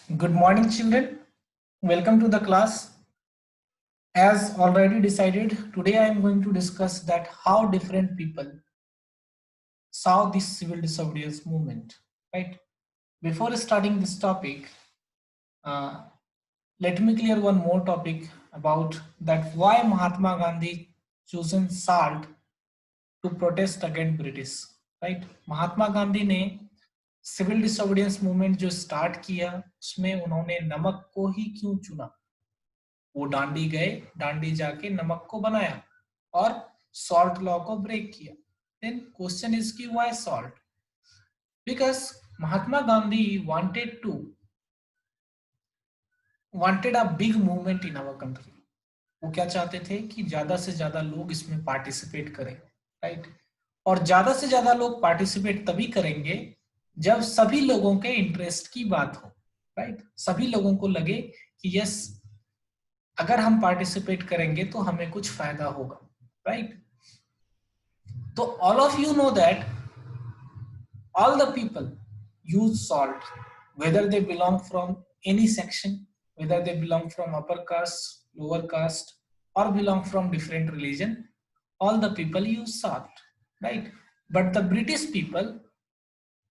Good morning, children. Welcome to the class. As already decided, today I am going to discuss that how different people saw this civil disobedience movement. Right. Before starting this topic, uh, let me clear one more topic about that why Mahatma Gandhi chosen salt to protest against British. Right. महात्मा गांधी ने civil disobedience movement जो start किया उसमें उन्होंने नमक को ही क्यों चुना। वो डांडी गए, डांडी जाके नमक को बनाया और सॉल्ट लॉ को ब्रेक किया। देन क्वेश्चन इज की why salt? Because Mahatma Gandhi wanted a big movement in our country. वो क्या चाहते थे कि ज्यादा से ज्यादा लोग इसमें पार्टिसिपेट करें, राइट। और ज्यादा से ज्यादा लोग पार्टिसिपेट तभी करेंगे जब सभी लोगों के इंटरेस्ट की बात हो, राइट। सभी लोगों को लगे कि यस, अगर हम पार्टिसिपेट करेंगे तो हमें कुछ फायदा होगा, राइट। तो all of you know that all the people use salt, whether they belong from any section, whether they belong from upper caste, lower caste, or belong from different religion, all the people use salt, right? But the British people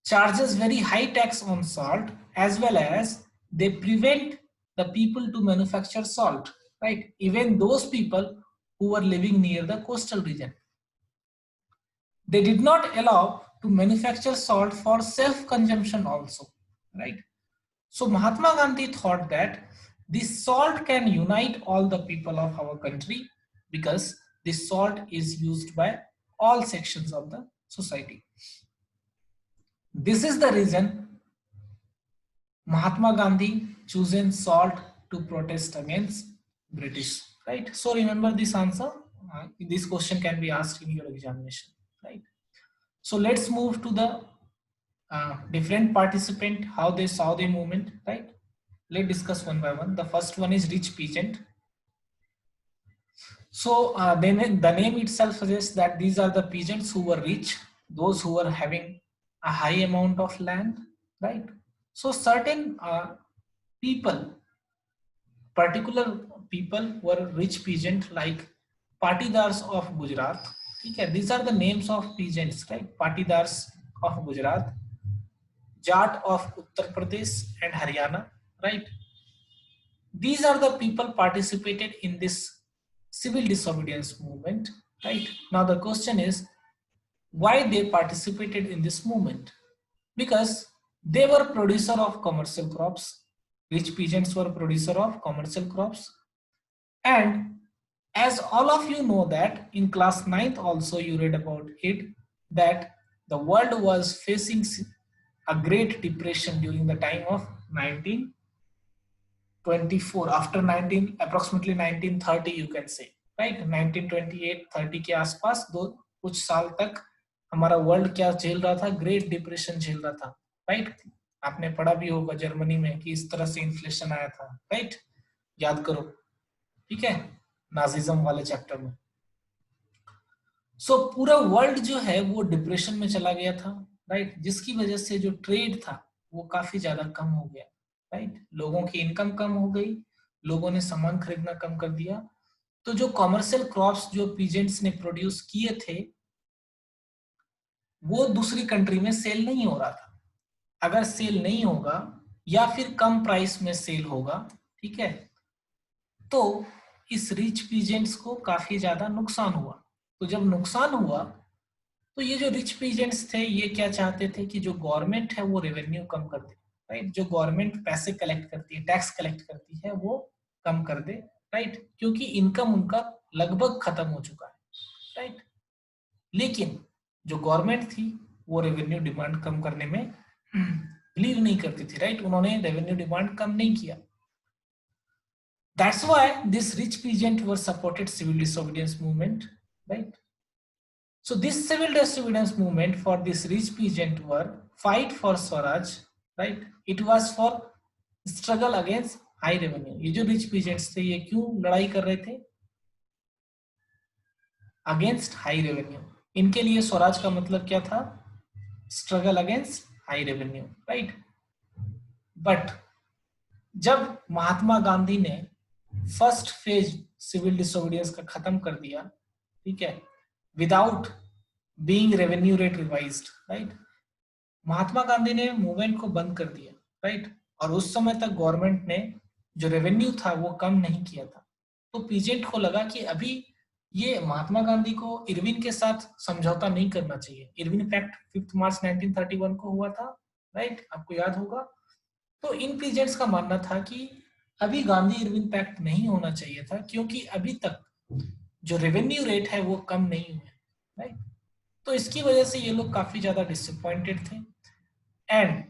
charges very high tax on salt, as well as they prevent the people to manufacture salt, right? Even those people who were living near the coastal region. They did not allow to manufacture salt for self-consumption also, right? So Mahatma Gandhi thought that this salt can unite all the people of our country because this salt is used by all sections of the society. This is the reason Mahatma Gandhi chosen salt to protest against British, right? So remember this answer. This question can be asked in your examination, right? So let's move to the different participant, how they saw the movement, right? Let's discuss one by one. The first one is rich peasant. So then the name itself suggests that these are the peasants who were rich, those who were having a high amount of land, right? So certain people, particular people were rich peasant like Patidars of Gujarat. Okay, these are the names of peasants, right? Patidars of Gujarat, Jat of Uttar Pradesh and Haryana, right? These are the people participated in this civil disobedience movement, right? Now the question is why they participated in this movement? Because they were producer of commercial crops. Rich peasants were producer of commercial crops. And as all of you know that in class 9th also you read about it, that the world was facing a great depression during the time of 1924, after 19 approximately 1930 you can say, right? 1928-30 के आसपास दो कुछ साल तक हमारा world क्या झेल रहा था, ग्रेट डिप्रेशन झेल रहा था, राइट। आपने पढ़ा भी होगा जर्मनी में कि इस तरह से इन्फ्लेशन आया था, राइट, याद करो, ठीक है, नाजिज्म वाले चैप्टर में। सो पूरा वर्ल्ड जो है वो डिप्रेशन में चला गया था, राइट, जिसकी वजह से जो ट्रेड था वो काफी ज्यादा कम हो गया, राइट। लोगों की इनकम कम हो गई, लोगों ने सामान खरीदना कम कर दिया। तो जो कॉमर्शियल क्रॉप्स जो पीजेंट्स ने प्रोड्यूस किए थे वो दूसरी कंट्री में सेल नहीं हो रहा था। अगर सेल नहीं होगा या फिर कम प्राइस में सेल होगा, ठीक है, तो इस रिच पीजेंट्स को काफी ज्यादा नुकसान हुआ। तो जब नुकसान हुआ तो ये जो रिच पीजेंट्स थे ये क्या चाहते थे कि जो गवर्नमेंट है वो रेवेन्यू कम कर दे, राइट। जो गवर्नमेंट पैसे कलेक्ट करती है, टैक्स कलेक्ट करती है, वो कम कर दे, राइट, क्योंकि इनकम उनका लगभग खत्म हो चुका है, राइट। लेकिन जो गवर्नमेंट थी वो रेवेन्यू डिमांड कम करने में बिलीव नहीं करती थी, राइट। उन्होंने रेवेन्यू डिमांड कम नहीं किया। That's why this rich peasant were supported civil disobedience movement, right? So this civil disobedience movement for this rich peasant were fight for Swaraj, right? It was for struggle against high revenue. ये जो rich peasants थे ये क्यों लड़ाई कर रहे थे? Against high revenue. इनके लिए स्वराज का मतलब क्या था? Struggle against high revenue, right? But जब महात्मा गांधी ने फर्स्ट फेज सिविल डिसोबीडियंस का खत्म कर दिया, ठीक है, without being revenue rate revised, right, Mahatma Gandhi ने मूवमेंट को बंद कर दिया, राइट, और उस समय तक गवर्नमेंट ने जो रेवेन्यू था वो कम नहीं किया था। तो पीजेंट को लगा कि अभी ये महात्मा गांधी को इरविन के साथ समझौता नहीं करना चाहिए। इरविन पैक्ट 5 मार्च 1931 को हुआ था, राइट, आपको याद होगा। तो इन पीजेंट्स का मानना था कि अभी गांधी इरविन पैक्ट नहीं होना चाहिए था, क्योंकि अभी तक जो रेवेन्यू रेट है वो कम नहीं हुआ, राइट। तो इसकी वजह से ये लोग काफी ज्यादा डिसअपॉइंटेड थे, and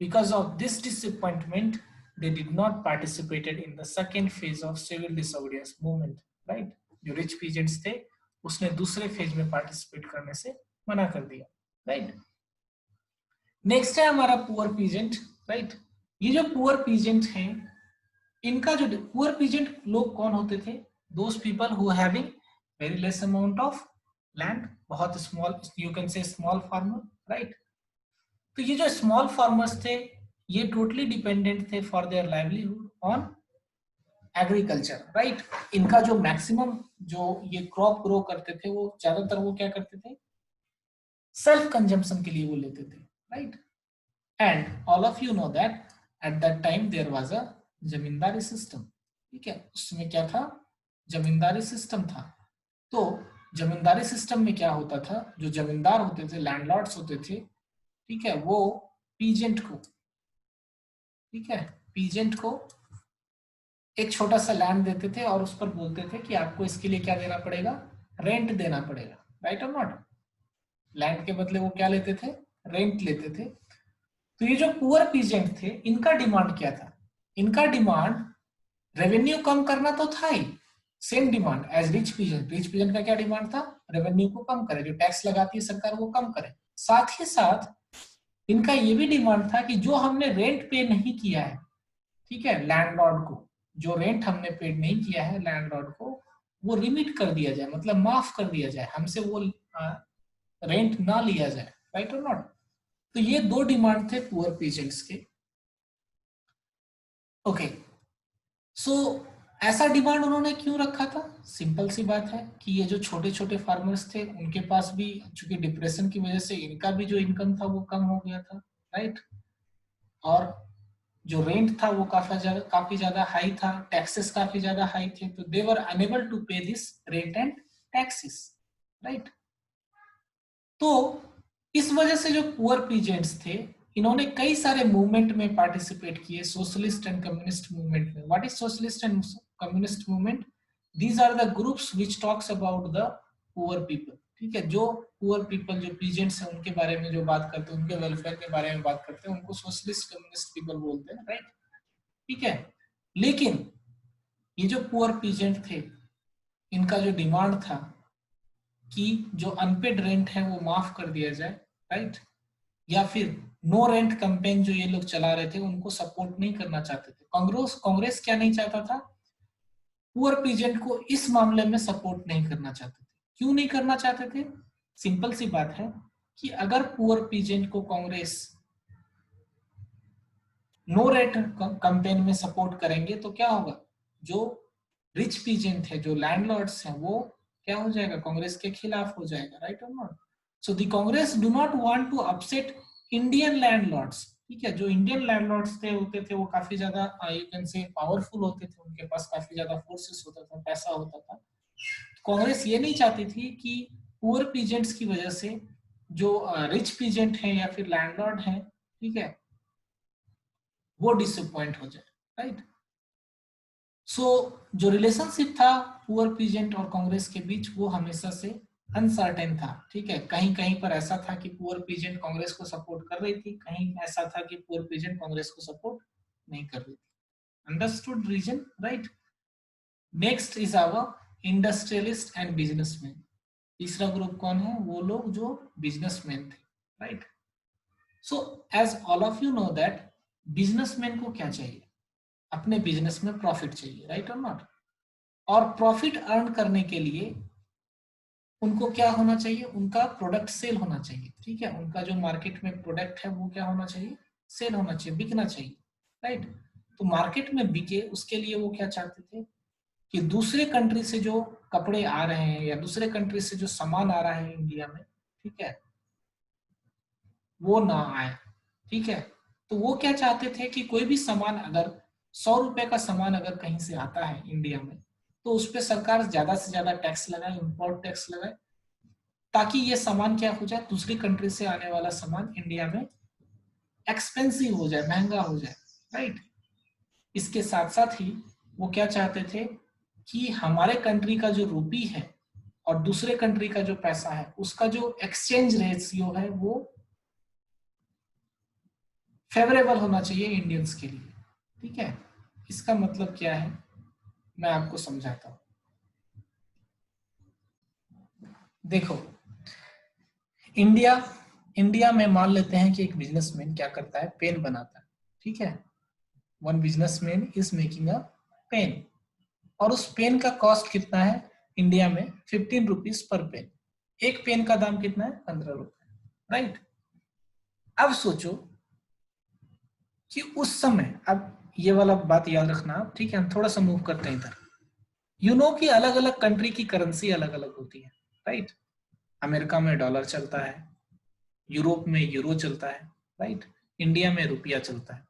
because of this disappointment they did not participated in the second phase of civil disobedience movement, right। जो रिच पीजेंट्स थे उसने दूसरे फेज में पार्टिसिपेट करने से मना कर दिया, राइट। नेक्स्ट है हमारा पुअर पीजेंट, राइट। ये जो पुअर पीजेंट हैं, इनका जो पुअर पीजेंट लोग कौन होते थे? Those people who having very less amount of land, बहुत small, you can say small farmer, right. तो ये जो स्मॉल फार्मर्स थे ये टोटली डिपेंडेंट थे for their livelihood on agriculture, right. इनका जो मैक्सिमम जो ये क्रॉप ग्रो करते थे वो ज्यादातर वो क्या करते थे? सेल्फ कंजम्पशन के लिए वो लेते थे, right. And all of you know that at that time there was a zamindari system, ठीक है। उसमें क्या था? जमींदारी सिस्टम था। तो जमींदारी सिस्टम में क्या होता था? जो जमींदार होते थे, लैंडलॉर्ड्स होते थे, ठीक है, वो पीजेंट को, ठीक है, पीजेंट को एक छोटा सा लैंड देते थे और उस पर बोलते थे कि आपको इसके लिए क्या देना पड़ेगा? रेंट देना पड़ेगा, राइट और नॉट। लैंड के बदले वो क्या लेते थे? रेंट लेते थे। तो ये जो पुअर पीजेंट थे इनका डिमांड क्या था? इनका डिमांड रेवेन्यू कम करना तो था ही, same demand as rich peasant. Rich peasant का क्या डिमांड था? रेवेन्यू को कम करे, जो टैक्स लगाती है सरकार वो कम करे। साथ ही साथ इनका ये भी डिमांड था कि जो हमने रेंट पे नहीं किया है, ठीक है, लैंडलॉर्ड को, जो रेंट हमने पेड नहीं किया है लैंडलॉर्ड को, वो रिमिट कर दिया जाए, मतलब माफ कर दिया जाए, हमसे वो रेंट ना लिया जाए, राइट और नॉट। तो ये दो डिमांड थे पुअर पीजेंट्स के, ओके। सो ऐसा डिमांड उन्होंने क्यों रखा था? सिंपल सी बात है कि ये जो छोटे छोटे फार्मर्स थे उनके पास भी, चूंकि डिप्रेशन की वजह से इनका भी जो इनकम था वो कम हो गया था, राइट। और जो रेंट था वो काफी ज्यादा हाई था, टैक्सेस काफी ज्यादा हाई थे, तो दे वर अनेबल टू पे this rent and taxes, right. तो इस वजह से जो पुअर पीजेंट्स थे इन्होंने कई सारे मूवमेंट में पार्टिसिपेट किए, सोशलिस्ट एंड कम्युनिस्ट मूवमेंट में। What is socialist and communist movement? These are the groups which talks about the poor people, ठीक है। जो पुअर पीपल, जो पीजेंट्स हैं, उनके बारे में जो बात करते हैं, उनके वेलफेयर के बारे में बात करते हैं, उनको सोशलिस्ट कम्युनिस्ट पीपल बोलते हैं, राइट, ठीक है। लेकिन ये जो पुअर पीजेंट थे इनका जो डिमांड था कि जो अनपेड रेंट है वो माफ कर दिया जाए, राइट, या फिर नो रेंट कैंपेन जो ये लोग चला रहे थे उनको सपोर्ट नहीं करना चाहते थे। कांग्रेस क्या नहीं चाहता था? पुअर पीजेंट को इस मामले में सपोर्ट नहीं करना चाहते थे। क्यों नहीं करना चाहते थे? सिंपल सी बात है कि अगर पुअर पीजेंट को कांग्रेस नो रेंट कैंपेन में सपोर्ट करेंगे तो क्या होगा? जो रिच पीजेंट है, जो लैंडलॉर्ड्स हैं, वो क्या हो जाएगा? कांग्रेस के खिलाफ हो जाएगा, राइट और not. So the Congress do not want to upset Indian landlords, ठीक है। जो इंडियन लैंडलॉर्ड्स थे होते थे वो काफी ज्यादा, यू कैन से, पावरफुल होते थे, उनके पास काफी ज्यादा फोर्सेस होता था, पैसा होता था। कांग्रेस ये नहीं चाहती थी कि पुअर पीजेंट्स की वजह से जो रिच पीजेंट है या फिर लैंडलॉर्ड है, ठीक है, वो डिसअपॉइंट हो जाए, राइट। सो जो रिलेशनशिप था पुअर पीजेंट और कांग्रेस के बीच वो हमेशा से अनसर्टेन था, ठीक है। कहीं कहीं पर ऐसा था कि पुअर पीजेंट कांग्रेस को सपोर्ट कर रही थी, कहीं ऐसा था कि पुअर पीजेंट कांग्रेस को सपोर्ट नहीं कर रही थी। Understood reason, right. Next is our industrialist and businessman. तीसरा ग्रुप कौन है? वो लोग जो बिजनेसमैन थे, right. So as all of you know that businessman को क्या चाहिए? अपने बिजनेस में प्रॉफिट चाहिए, राइट और नॉट। और प्रॉफिट अर्न करने के लिए उनको क्या होना चाहिए? उनका प्रोडक्ट सेल होना चाहिए, ठीक है। उनका जो मार्केट में प्रोडक्ट है वो क्या होना चाहिए? सेल होना चाहिए, बिकना चाहिए, राइट। तो मार्केट में बिके, उसके लिए वो क्या चाहते थे कि दूसरे कंट्री से जो कपड़े आ रहे हैं या दूसरे कंट्री से जो सामान आ रहा है इंडिया में, ठीक है, वो ना आए। ठीक है, तो वो क्या चाहते थे कि कोई भी सामान अगर 100 रुपए का सामान अगर कहीं से आता है इंडिया में, तो उस पर सरकार ज्यादा से ज्यादा टैक्स लगाए, इम्पोर्ट टैक्स लगाए, ताकि ये सामान क्या हो जाए, दूसरी कंट्री से आने वाला सामान इंडिया में एक्सपेंसिव हो जाए, महंगा हो जाए, राइट। इसके साथ साथ ही वो क्या चाहते थे कि हमारे कंट्री का जो रूपी है और दूसरे कंट्री का जो पैसा है, उसका जो एक्सचेंज रेशियो है वो फेवरेबल होना चाहिए इंडियंस के लिए। ठीक है, इसका मतलब क्या है मैं आपको समझाता हूं। देखो, इंडिया इंडिया में मान लेते हैं कि एक बिजनेसमैन क्या करता है, पेन बनाता है। ठीक है, one businessman is making a pen, और उस पेन का कॉस्ट कितना है इंडिया में, 15 रुपीज पर पेन। एक पेन का दाम कितना है, 15 रुपए, राइट। अब सोचो कि उस समय, अब ये वाला बात याद रखना आप, ठीक है, हम थोड़ा सा मूव करते हैं इधर। यू नो कि अलग अलग कंट्री की करेंसी अलग अलग होती है, राइट। अमेरिका में डॉलर चलता है, यूरोप में यूरो चलता है, राइट, इंडिया में रुपया चलता है।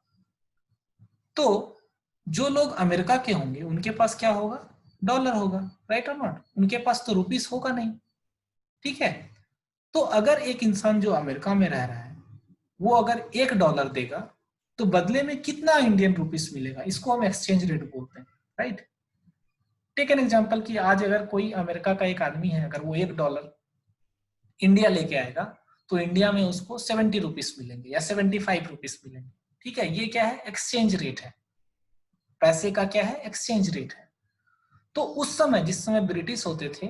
तो जो लोग अमेरिका के होंगे उनके पास क्या होगा, डॉलर होगा, राइट और नॉट, उनके पास तो रुपीस होगा नहीं। ठीक है, तो अगर एक इंसान जो अमेरिका में रह रहा है वो अगर $1 देगा तो बदले में कितना इंडियन रुपीस मिलेगा, इसको हम एक्सचेंज रेट बोलते हैं, राइट। टेक एन एग्जांपल कि आज अगर कोई अमेरिका का एक आदमी है, अगर वो $1 इंडिया लेके आएगा तो इंडिया में उसको 70 रुपीस मिलेंगे या 75 रुपीस मिलेंगे। ठीक है, ये क्या है, एक्सचेंज रेट है, पैसे का क्या है, एक्सचेंज रेट है। तो उस समय, जिस समय ब्रिटिश होते थे,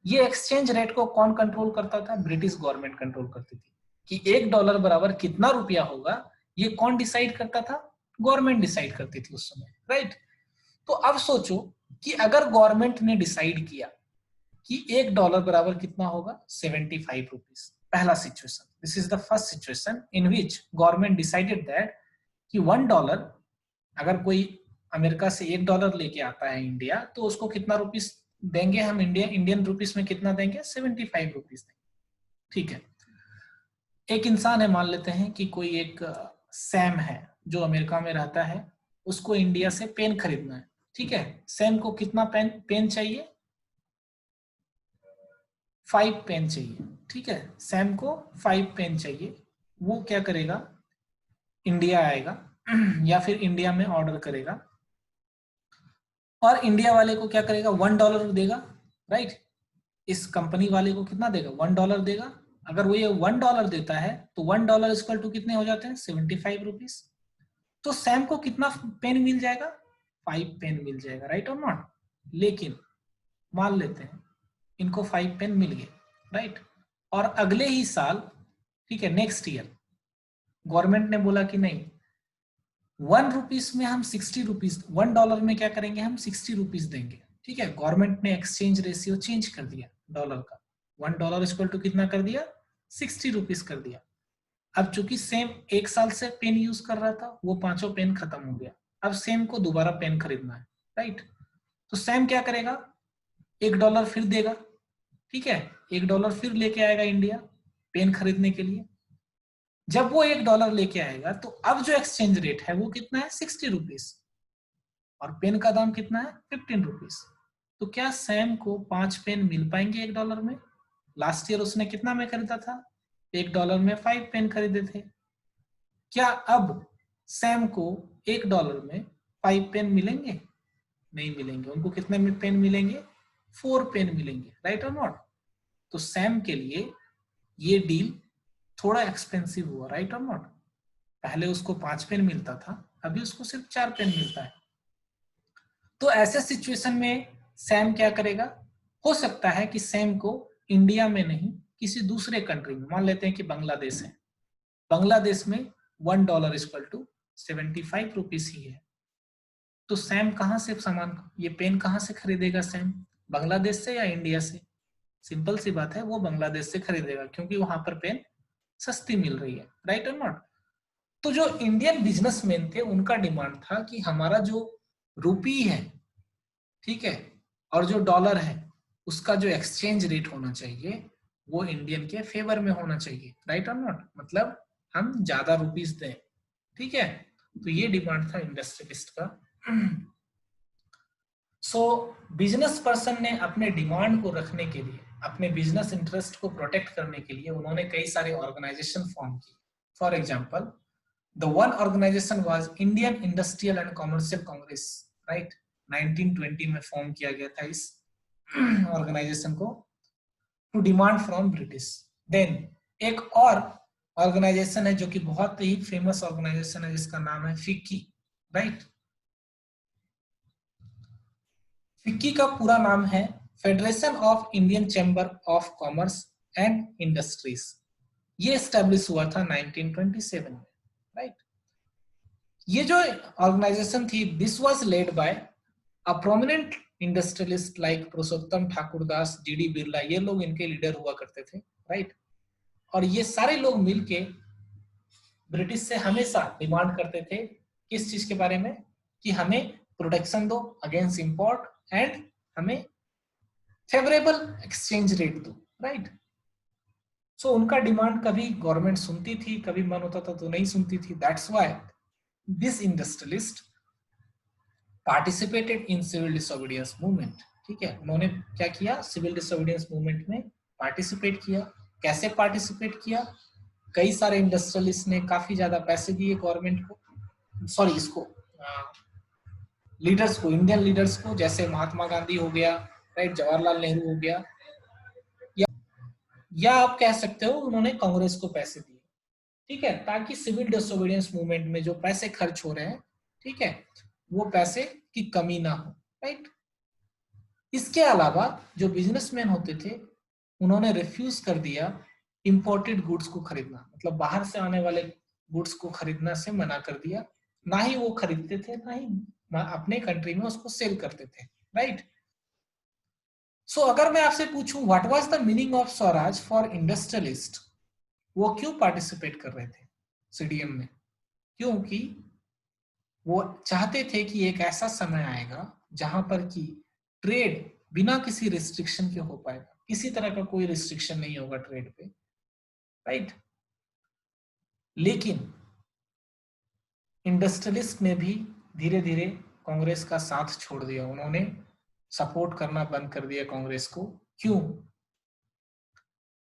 ये एक्सचेंज रेट को कौन कंट्रोल करता था, ब्रिटिश गवर्नमेंट कंट्रोल करती थी। कि $1 बराबर कितना रुपया होगा, ये कौन डिसाइड करता था, गवर्नमेंट डिसाइड करती थी उस समय, राइट। तो अब सोचो कि अगर गवर्नमेंट ने डिसाइड किया कि $1 बराबर कितना होगा, 75 रुपीज, पहला situation, this is the first situation in which government decided that कि $1, अगर कोई अमेरिका से $1 लेके आता है इंडिया, तो उसको कितना रुपीस देंगे हम, इंडियन रुपीस में कितना देंगे, 75 रुपीज देंगे। ठीक है, एक इंसान है, मान लेते हैं कि कोई एक सैम है जो अमेरिका में रहता है, उसको इंडिया से पेन खरीदना है। ठीक है, सैम को कितना पेन चाहिए, 5 पेन चाहिए। ठीक है, सैम को 5 पेन चाहिए। वो क्या करेगा, इंडिया आएगा या फिर इंडिया में ऑर्डर करेगा, और इंडिया वाले को क्या करेगा, $1 देगा, राइट। इस कंपनी वाले को कितना देगा, $1 देगा। अगर वो ये $1 देता है तो $1 इक्वल टू कितने हो जाते हैं, 75 रुपीज। तो सैम को कितना पेन मिल जाएगा, 5 पेन मिल जाएगा, राइट और नॉट। लेकिन मान लेते हैं इनको 5 पेन मिल गए, राइट, और अगले ही साल, ठीक है, नेक्स्ट ईयर गवर्नमेंट ने बोला कि नहीं, ₹1 में हम 60 रुपीज, $1 में क्या करेंगे, हम 60 रुपीज देंगे। ठीक है, गवर्नमेंट ने एक्सचेंज रेशियो चेंज कर दिया डॉलर का, $1 इक्वल टू कितना कर दिया, 60 रुपीज कर दिया। अब चूंकि सेम 1 साल से पेन यूज कर रहा था, वो पांचों पेन खत्म हो गया, अब सेम को दोबारा पेन खरीदना है, राइट। तो सेम क्या करेगा, $1 फिर देगा। ठीक है, $1 फिर लेके आएगा इंडिया पेन खरीदने के लिए। जब वो $1 लेके आएगा तो अब जो एक्सचेंज रेट है वो कितना है, 60 रुपीज, और पेन का दाम कितना है, 15 रुपीज। तो क्या सैम को 5 पेन मिल पाएंगे $1 में? लास्ट ईयर उसने कितना में खरीदा था, $1 में 5 पेन खरीदे थे। क्या अब सैम को $1 में 5 पेन मिलेंगे? नहीं मिलेंगे। उनको कितने में पेन मिलेंगे, 4 पेन मिलेंगे, राइट और नॉट। तो सैम के लिए ये डील थोड़ा एक्सपेंसिव हुआ, राइट और नॉट। पहले उसको 5 पेन मिलता था, अभी उसको सिर्फ 4 पेन मिलता है। तो ऐसे सिचुएशन में सैम क्या करेगा, हो सकता है कि सैम को इंडिया में नहीं, किसी दूसरे कंट्री में, मान लेते हैं कि बांग्लादेश है, बांग्लादेश में $1 इक्वल टू 75 रुपीज ही है। तो सैम कहां से सामान, ये पेन कहां से खरीदेगा सैम, बांग्लादेश से या इंडिया से? सिंपल सी बात है, वो बांग्लादेश से खरीदेगा, क्योंकि वहां पर पेन सस्ती मिल रही है, राइट और नॉट। तो जो इंडियन बिजनेसमैन थे उनका डिमांड था कि हमारा जो रुपी है, ठीक है, और जो डॉलर है उसका जो एक्सचेंज रेट होना चाहिए वो इंडियन के फेवर में होना चाहिए, राइट और नॉट, मतलब हम ज्यादा रुपीस दें, ठीक है। तो ये डिमांड था इंडस्ट्रियलिस्ट का। सो बिजनेस पर्सन ने अपने डिमांड को रखने के लिए, अपने बिजनेस इंटरेस्ट को प्रोटेक्ट करने के लिए उन्होंने कई सारे ऑर्गेनाइजेशन फॉर्म किए। For example, the one organization was Indian industrial and commercial Congress, right, 1920 में फॉर्म किया गया था इस ऑर्गेनाइजेशन को, to demand from British. Then एक और ऑर्गेनाइजेशन है जो कि बहुत ही फेमस ऑर्गेनाइजेशन है जिसका नाम है फिक्की, राइट। फिक्की का पूरा नाम है federation of Indian chamber of commerce and industries. ये एस्टेब्लिश हुआ था 1927 में, राइट। ये जो ऑर्गेनाइजेशन थी, this was led by a prominent industrialist like Purushottam Thakurdas, GD Birla, ये लोग इनके लीडर हुआ करते थे, राइट। और ये सारे लोग मिलके ब्रिटिश से हमेशा डिमांड करते थे किस चीज के बारे में, कि हमें प्रोटेक्शन दो अगेंस्ट इंपोर्ट एंड हमें फेवरेबल एक्सचेंज रेट दो, राइट। सो उनका डिमांड कभी गवर्नमेंट सुनती थी, कभी मन होता था तो नहीं सुनती थी। That's why this industrialist participated in civil disobedience movement, ठीक है। उन्होंने क्या किया, सिविल डिसोबीडियंस मूवमेंट में पार्टिसिपेट किया। कैसे पार्टिसिपेट किया, कई सारे इंडस्ट्रियलिस्ट ने काफी ज्यादा पैसे दिए गवर्नमेंट को, सॉरी इसको लीडर्स को, इंडियन लीडर्स को, जैसे महात्मा गांधी हो गया, राइट, जवाहरलाल नेहरू हो गया, या आप कह सकते हो उन्होंने कांग्रेस को पैसे दिए, ठीक है, ताकि सिविल डिसोबीडियंस मूवमेंट में जो पैसे खर्च हो रहे हैं, ठीक है, वो पैसे की कमी ना हो, राइट। इसके अलावा जो बिजनेसमैन होते थे उन्होंने रिफ्यूज कर दिया इंपोर्टेड गुड्स को खरीदना, मतलब बाहर से आने वाले गुड्स को खरीदना से मना कर दिया। ना ही वो खरीदते थे, ना ही अपने कंट्री में उसको सेल करते थे, राइट। सो अगर मैं आपसे पूछूं what was the meaning of Swaraj for industrialist, वो क्यों पार्टिसिपेट कर रहे थे सीडीएम में, क्योंकि वो चाहते थे कि एक ऐसा समय आएगा जहां पर कि ट्रेड बिना किसी रिस्ट्रिक्शन के हो पाएगा, किसी तरह का कोई रिस्ट्रिक्शन नहीं होगा ट्रेड पे, राइट। लेकिन इंडस्ट्रियलिस्ट ने भी धीरे धीरे कांग्रेस का साथ छोड़ दिया, उन्होंने सपोर्ट करना बंद कर दिया कांग्रेस को। क्यों?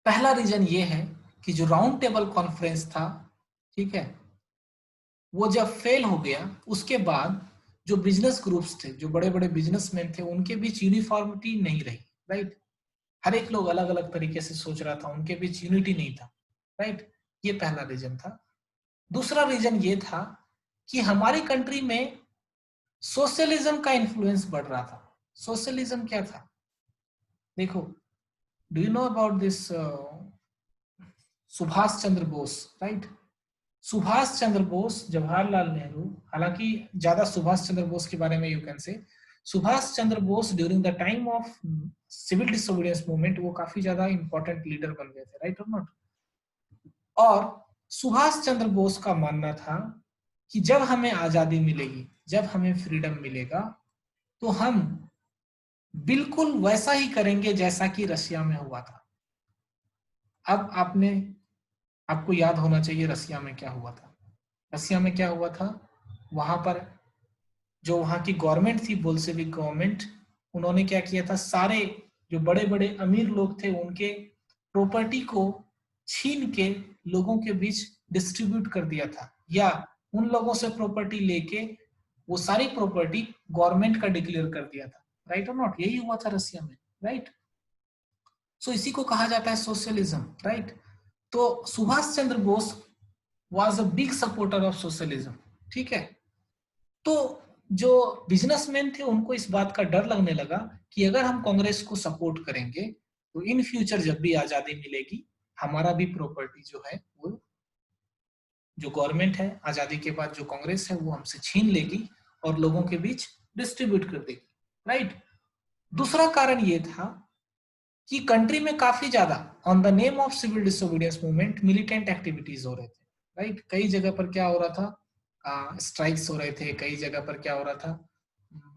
पहला रीजन ये है कि जो राउंड टेबल कॉन्फ्रेंस था, ठीक है, वो जब फेल हो गया उसके बाद जो बिजनेस ग्रुप्स थे, जो बड़े बड़े बिजनेसमैन थे, उनके बीच यूनिफॉर्मिटी नहीं रही, राइट। हर एक लोग अलग अलग तरीके से सोच रहा था, उनके बीच यूनिटी नहीं था, राइट। ये पहला रीजन था। दूसरा रीजन ये था कि हमारी कंट्री में सोशलिज्म का इन्फ्लुएंस बढ़ रहा था। सोशलिज्म क्या था, देखो, do you know about this Subhash Chandra Bose, right. Subhash Chandra Bose, Jawaharlal Nehru, हालांकि ज्यादा सुभाष चंद्र बोस के बारे में you can say, Subhash Chandra Bose during the time of civil disobedience movement वो काफी ज्यादा इंपॉर्टेंट लीडर बन गए थे, राइट और नॉट। और सुभाष चंद्र बोस का मानना था कि जब हमें आजादी मिलेगी, जब हमें फ्रीडम मिलेगा, तो हम बिल्कुल वैसा ही करेंगे जैसा कि रशिया में हुआ था। अब आपको याद होना चाहिए रशिया में क्या हुआ था। रशिया में क्या हुआ था, वहां पर जो वहां की गवर्नमेंट थी, बोल्शेविक गवर्नमेंट, उन्होंने क्या किया था, सारे जो बड़े बड़े अमीर लोग थे उनके प्रॉपर्टी को छीन के लोगों के बीच डिस्ट्रीब्यूट कर दिया था, या उन लोगों से प्रॉपर्टी लेके वो सारी प्रॉपर्टी गवर्नमेंट का डिक्लेयर कर दिया था, राइट और नॉट। यही हुआ था रशिया में, राइट। सो इसी को कहा जाता है सोशलिज्म, राइट। तो Subhash Chandra Bose was a big supporter of socialism, ठीक है। तो जो बिजनेसमैन थे उनको इस बात का डर लगने लगा कि अगर हम कांग्रेस को सपोर्ट करेंगे तो इन फ्यूचर जब भी आजादी मिलेगी, हमारा भी प्रॉपर्टी जो है वो, जो गवर्नमेंट है आजादी के बाद, जो कांग्रेस है, वो हमसे छीन लेगी और लोगों के बीच डिस्ट्रीब्यूट कर देगी, राइट। दूसरा कारण ये था कि कंट्री में काफी ज्यादा on the name of civil disobedience movement militant activities हो रहे थे, राइट। कई जगह पर क्या हो रहा था, स्ट्राइक्स हो रहे थे, कई जगह पर क्या हो रहा था,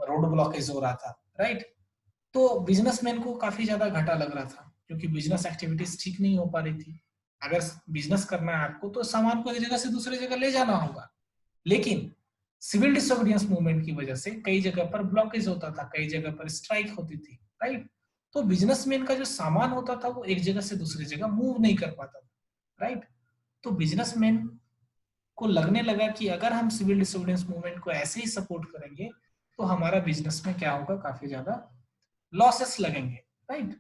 रोड ब्लॉकेज हो रहा था, राइट। तो बिजनेसमैन को काफी ज्यादा घाटा लग रहा था क्योंकि बिजनेस एक्टिविटीज ठीक नहीं हो पा रही थी। अगर बिजनेस करना है आपको तो सामान को एक जगह से दूसरी जगह ले जाना होगा, लेकिन सिविल डिसोबीडियंस मूवमेंट की वजह से कई जगह पर ब्लॉकेज होता था, कई जगह पर स्ट्राइक होती थी, राइट। तो बिजनेसमैन का जो सामान होता था वो एक जगह से दूसरी जगह मूव नहीं कर पाता था, राइट। तो बिजनेसमैन को लगने लगा कि अगर हम सिविल डिसोबीडियंस मूवमेंट को ऐसे ही सपोर्ट करेंगे तो हमारा बिजनेस में क्या होगा, काफी ज्यादा लॉसेस लगेंगे, राइट।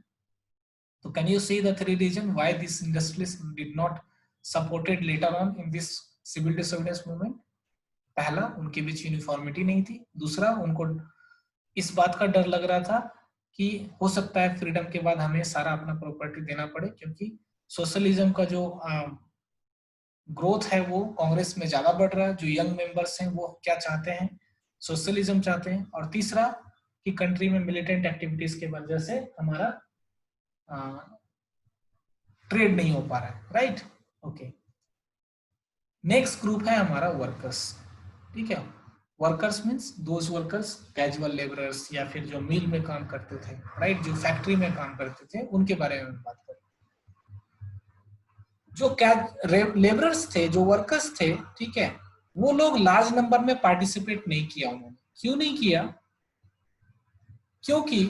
तो can you see the three reason why this industrialist did not supported later on in this civil disobedience movement? पहला, उनके बीच यूनिफॉर्मिटी नहीं थी। दूसरा, उनको इस बात का डर लग रहा था कि हो सकता है फ्रीडम के बाद हमें सारा अपना प्रॉपर्टी देना पड़े, क्योंकि सोशलिज्म का जो ग्रोथ है वो कांग्रेस में ज्यादा बढ़ रहा है। जो यंग मेंबर्स हैं वो क्या चाहते हैं, सोशलिज्म चाहते हैं। और तीसरा कि कंट्री में मिलिटेंट एक्टिविटीज की वजह से हमारा ट्रेड नहीं हो पा रहा है, राइट। ओके, नेक्स्ट ग्रुप है हमारा वर्कर्स, ठीक है। Workers means those workers, casual labourers या फिर जो मिल में काम करते थे, राइट, जो फैक्ट्री में काम करते थे, उनके बारे में बात करें। जो लेबरर्स थे, जो वर्कर्स थे, ठीक है, वो लोग लार्ज नंबर में पार्टिसिपेट नहीं किया उन्होंने। क्यों नहीं किया? क्योंकि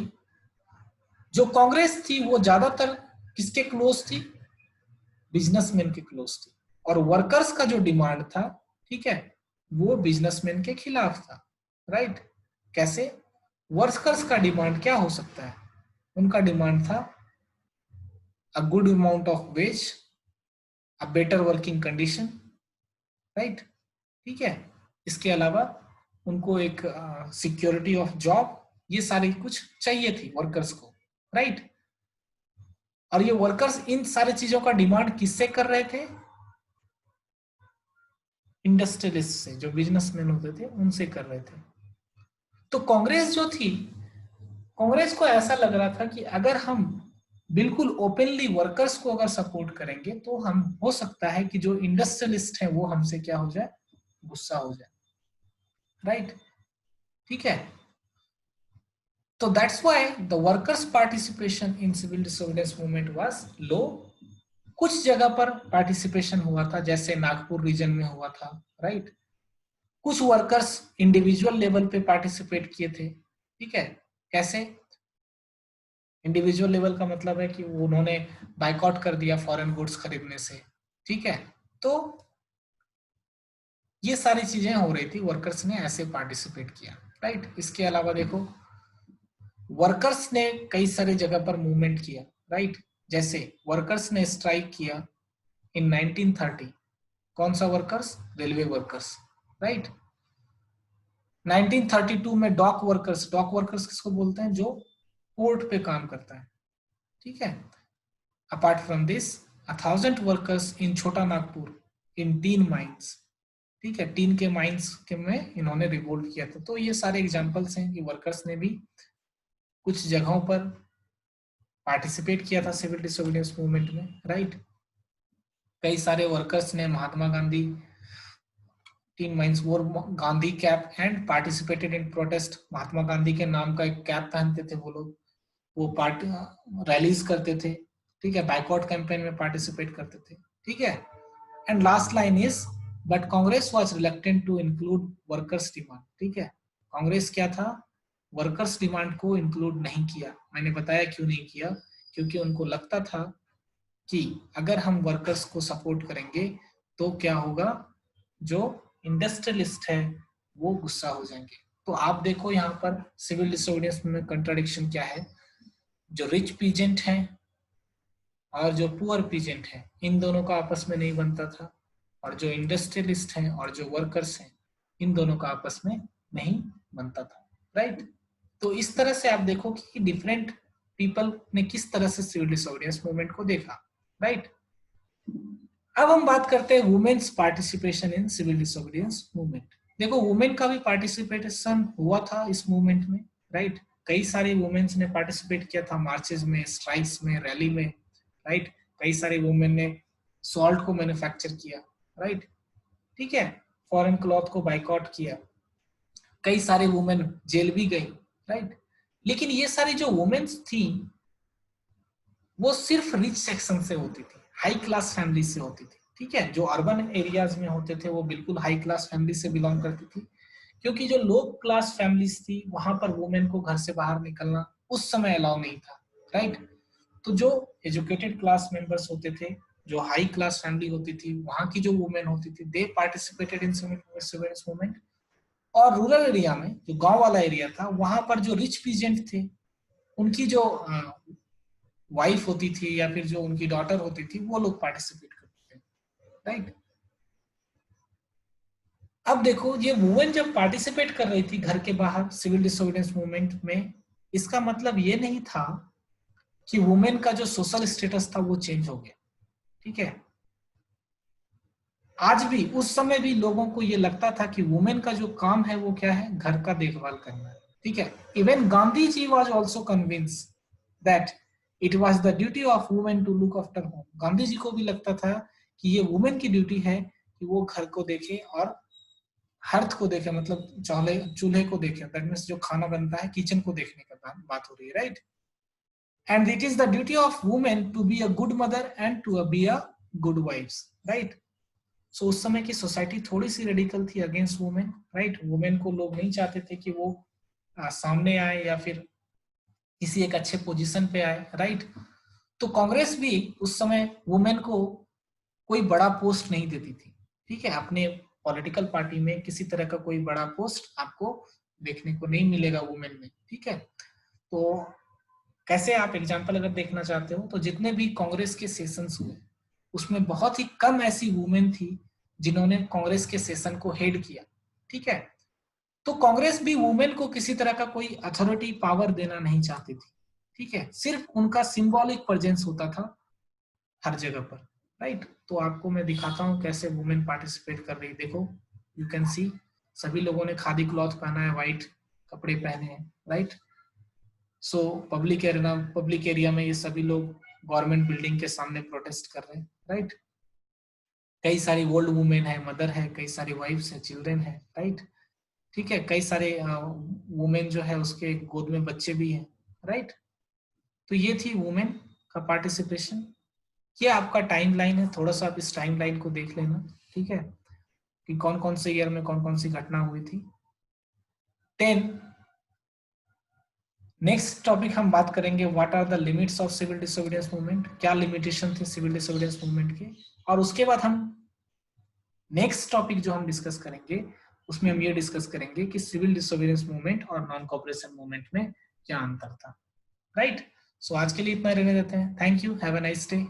जो कांग्रेस थी वो ज्यादातर किसके क्लोज थी? बिजनेसमैन के क्लोज थी। और वर्कर्स का जो डिमांड था, ठीक है, वो बिजनेसमैन के खिलाफ था, राइट। कैसे? वर्कर्स का डिमांड क्या हो सकता है? उनका डिमांड था a good amount of ways, a better working condition, right, ठीक है। इसके अलावा उनको एक सिक्योरिटी ऑफ जॉब, ये सारी कुछ चाहिए थी वर्कर्स को, राइट। और ये वर्कर्स इन सारी चीजों का डिमांड किससे कर रहे थे? इंडस्ट्रियलिस्ट से, जो बिजनेसमैन होते थे उनसे कर रहे थे। तो कांग्रेस जो थी, कांग्रेस को ऐसा लग रहा था कि अगर हम बिल्कुल ओपनली वर्कर्स को अगर सपोर्ट करेंगे तो हम, हो सकता है कि जो इंडस्ट्रियलिस्ट हैं वो हमसे क्या हो जाए, गुस्सा हो जाए, राइट, ठीक है। तो that's why the workers participation in civil disobedience movement was low. कुछ जगह पर पार्टिसिपेशन हुआ था, जैसे नागपुर रीजन में हुआ था, राइट। कुछ वर्कर्स इंडिविजुअल लेवल पे पार्टिसिपेट किए थे, ठीक है। कैसे? इंडिविजुअल लेवल का मतलब है कि उन्होंने बाइकआउट कर दिया फॉरेन गुड्स खरीदने से, ठीक है। तो ये सारी चीजें हो रही थी, वर्कर्स ने ऐसे पार्टिसिपेट किया, राइट। इसके अलावा देखो, वर्कर्स ने कई सारे जगह पर मूवमेंट किया, राइट। जैसे वर्कर्स ने स्ट्राइक किया इन 1930। कौन सा वर्कर्स? Railway workers, right. 1932 में डॉक वर्कर्स, डॉक वर्कर्स किसको बोलते हैं? जो पोर्ट पे काम करता है, ठीक है। Apart from this, 1000 workers in छोटा नागपुर इन टीन माइंस, ठीक है, टीन के माइंस के में इन्होंने रिवोल्ट किया था। तो ये सारे एग्जांपल्स हैं कि वर्कर्स ने भी कुछ जगहों पर पार्टिसिपेट किया था सिविल डिसोबीडियंस मूवमेंट में, राइट। कई सारे वर्कर्स ने Mahatma Gandhi tin mines wore Gandhi cap and participated in protest. Mahatma Gandhi के नाम का एक कैप पहनते थे वो लोग, वो पार्टी रैलीज करते थे, ठीक है, बाइकआउट कैंपेन में पार्टिसिपेट करते थे, ठीक है। And last line is, but Congress was reluctant to include workers demand, ठीक है। कांग्रेस क्या था? वर्कर्स डिमांड को इंक्लूड नहीं किया। मैंने बताया क्यों नहीं किया, क्योंकि उनको लगता था कि अगर हम वर्कर्स को सपोर्ट करेंगे तो क्या होगा, जो इंडस्ट्रियलिस्ट है वो गुस्सा हो जाएंगे। तो आप देखो यहाँ पर सिविल डिसोबीडियंस में कंट्राडिक्शन क्या है। जो रिच पीजेंट है और जो पुअर पीजेंट है, इन दोनों का आपस में नहीं बनता था। और जो इंडस्ट्रियलिस्ट हैं और जो वर्कर्स हैं, इन दोनों का आपस में नहीं बनता था, राइट। तो इस तरह से आप देखो कि डिफरेंट पीपल ने किस तरह से सिविल डिसोबीडियंस मूवमेंट को देखा, राइट। अब हम बात करते हैं women's participation in civil disobedience movement. देखो, वुमेन का भी पार्टिसिपेशन हुआ था इस मूवमेंट में, राइट। कई सारे वुमेन्स ने पार्टिसिपेट किया था, मार्चेस में, स्ट्राइक्स में, रैली में, राइट। कई सारे वुमेन ने सॉल्ट को मैन्युफैक्चर किया, राइट। ठीक है, फॉरेन क्लॉथ को बाइकआउट किया, कई सारे वुमेन जेल भी गई, राइट। लेकिन ये सारी जो वुमेन्स थी वो सिर्फ रिच सेक्शन से होती थी, हाई क्लास फैमिली से होती थी, ठीक है। जो अर्बन एरियाज में होते थे वो बिल्कुल हाई क्लास फैमिली से बिलोंग करती थी, क्योंकि जो लो क्लास फैमिलीज थी वहां पर वुमेन को घर से बाहर निकलना उस समय अलाउ नहीं था, राइट। तो जो एजुकेटेड क्लास मेंबर्स होते थे, जो हाई क्लास फैमिली होती थी, वहां की जो वुमेन होती थी, दे पार्टिसिपेटेड इन सिविल मूवमेंट। और रूरल एरिया में, जो गांव वाला एरिया था, वहां पर जो रिच पीजेंट थे, उनकी जो वाइफ होती थी या फिर जो उनकी डॉटर होती थी, वो लोग पार्टिसिपेट करते थे, राइट। अब देखो, ये वुमेन जब पार्टिसिपेट कर रही थी घर के बाहर सिविल डिसोबीडियंस मूवमेंट में, इसका मतलब ये नहीं था कि वुमेन का जो सोशल स्टेटस था वो चेंज हो गया, ठीक है। आज भी, उस समय भी लोगों को ये लगता था कि वुमेन का जो काम है वो क्या है, घर का देखभाल करना है, ठीक है। Even Gandhi ji was also convince that it was the duty of women to look after home. Gandhi ji को भी लगता था कि ये वुमेन की ड्यूटी है कि वो घर को देखे और हर्थ को देखे, मतलब चूल्हे को देखे, दैट मीन्स जो खाना बनता है किचन को देखने का बात हो रही है, right. And it is the duty of women to be a good mother and to be a good wife, right. So उस समय की सोसाइटी थोड़ी सी रेडिकल थी अगेंस्ट वुमेन, राइट। वुमेन को लोग नहीं चाहते थे कि वो सामने आए या फिर किसी एक अच्छे पोजीशन पे आए, राइट। तो कांग्रेस भी उस समय वुमेन को कोई बड़ा पोस्ट नहीं देती थी, ठीक है। अपने पॉलिटिकल पार्टी में किसी तरह का कोई बड़ा पोस्ट आपको देखने को नहीं मिलेगा वुमेन में, ठीक है। तो कैसे, आप एग्जांपल अगर देखना चाहते हो तो जितने भी कांग्रेस के सेशंस हुए उसमें बहुत ही कम ऐसी वुमेन थी जिन्होंने कांग्रेस के सेशन को हेड किया, ठीक है। तो कांग्रेस भी वुमेन को किसी तरह का कोई अथॉरिटी पावर देना नहीं चाहती थी, ठीक है। सिर्फ उनका सिंबॉलिक प्रेजेंस होता था हर जगह पर, राइट। तो आपको मैं दिखाता हूँ कैसे वुमेन पार्टिसिपेट कर रही, देखो यू कैन सी, सभी लोगों ने खादी क्लॉथ पहना है, व्हाइट कपड़े पहने हैं, राइट। सो पब्लिक एरिया में ये सभी लोग गवर्नमेंट बिल्डिंग के सामने प्रोटेस्ट कर रहे हैं, राइट। कई सारी ओल्ड वुमेन है, मदर है, कई सारी वाइफ्स है, चिल्ड्रेन है, राइट, ठीक है। कई सारे वुमेन जो है उसके गोद में बच्चे भी हैं, राइट। तो ये थी वुमेन का पार्टिसिपेशन। ये आपका टाइम लाइन है, थोड़ा सा आप इस टाइम लाइन को देख लेना, ठीक है, कि कौन कौन से ईयर में कौन कौन सी घटना हुई थी। 10 नेक्स्ट टॉपिक हम बात करेंगे, what are the limits of civil disobedience movement, क्या लिमिटेशन थे सिविल डिसोबीडियंस मूवमेंट के। और उसके बाद हम नेक्स्ट टॉपिक जो हम डिस्कस करेंगे उसमें हम ये डिस्कस करेंगे कि सिविल डिसोबीडियंस मूवमेंट और नॉन कोऑपरेशन मूवमेंट में क्या अंतर था, राइट। सो आज के लिए इतना रहने देते हैं। Thank you, have a nice day.